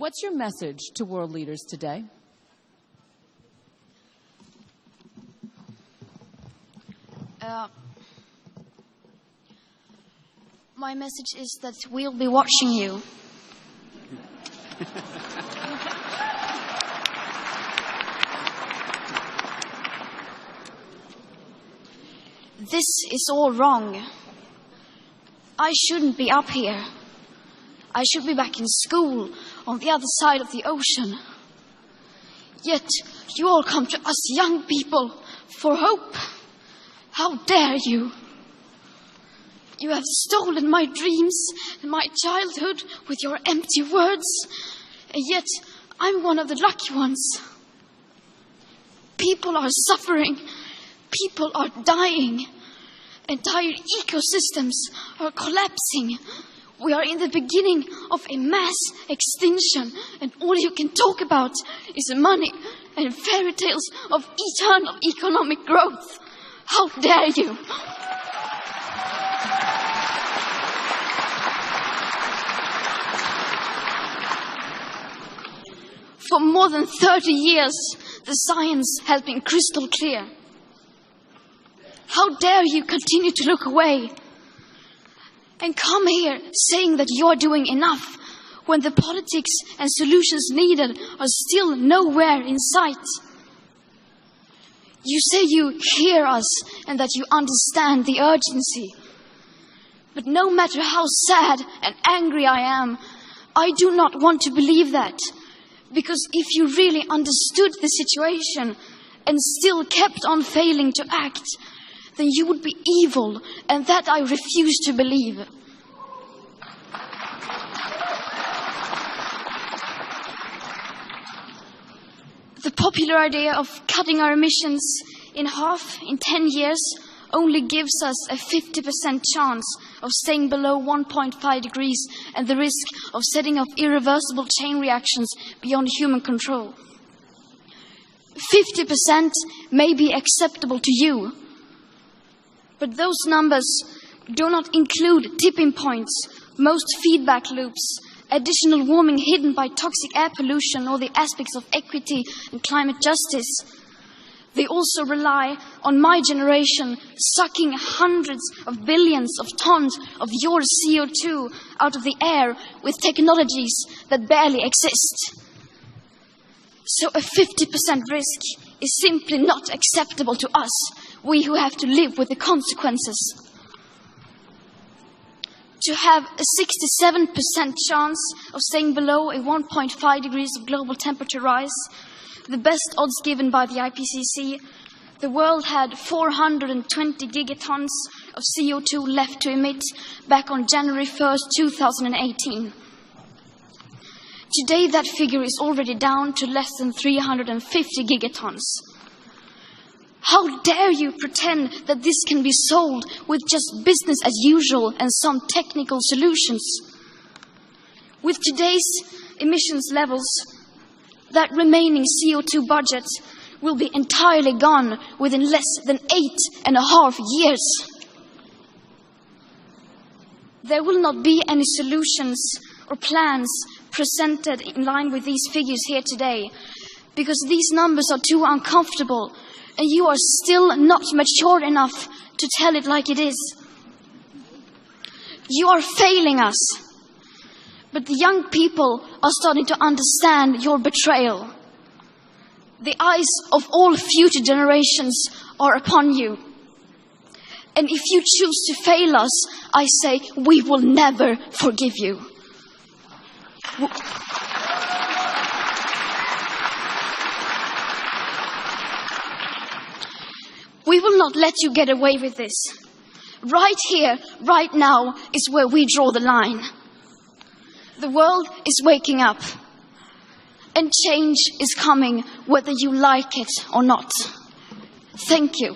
What's your message to world leaders today? My message is that we'll be watching you. This is all wrong. I shouldn't be up here. I should be back in school on the other side of the ocean. Yet you all come to us young people for hope. How dare you? You have stolen my dreams and my childhood with your empty words, and yet I'm one of the lucky ones. People are suffering. People are dying. Entire ecosystems are collapsing. We are in the beginning of a mass extinction, and all you can talk about is money and fairy tales of eternal economic growth. How dare you? For more than 30 years, the science has been crystal clear. How dare you continue to look away and come here saying that you're doing enough when the politics and solutions needed are still nowhere in sight? You say you hear us and that you understand the urgency. But no matter how sad and angry I am, I do not want to believe that. Because if you really understood the situation and still kept on failing to act, then you would be evil, and that I refuse to believe. The popular idea of cutting our emissions in half in 10 years only gives us a 50% chance of staying below 1.5 degrees and the risk of setting off irreversible chain reactions beyond human control. 50% may be acceptable to you, but those numbers do not include tipping points, most feedback loops, additional warming hidden by toxic air pollution, or the aspects of equity and climate justice. They also rely on my generation sucking hundreds of billions of tons of your CO2 out of the air with technologies that barely exist. So a 50% risk is simply not acceptable to us, we who have to live with the consequences. To have a 67% chance of staying below a 1.5 degrees of global temperature rise, the best odds given by the IPCC, the world had 420 gigatons of CO2 left to emit back on January 1st, 2018. Today, that figure is already down to less than 350 gigatons. How dare you pretend that this can be solved with just business as usual and some technical solutions? With today's emissions levels, that remaining CO2 budget will be entirely gone within less than 8.5 years. There will not be any solutions or plans presented in line with these figures here today, because these numbers are too uncomfortable, and you are still not mature enough to tell it like it is. You are failing us. But the young people are starting to understand your betrayal. The eyes of all future generations are upon you. And if you choose to fail us, I say we will never forgive you. We will not let you get away with this. Right here, right now, is where we draw the line. The world is waking up, and change is coming whether you like it or not. Thank you.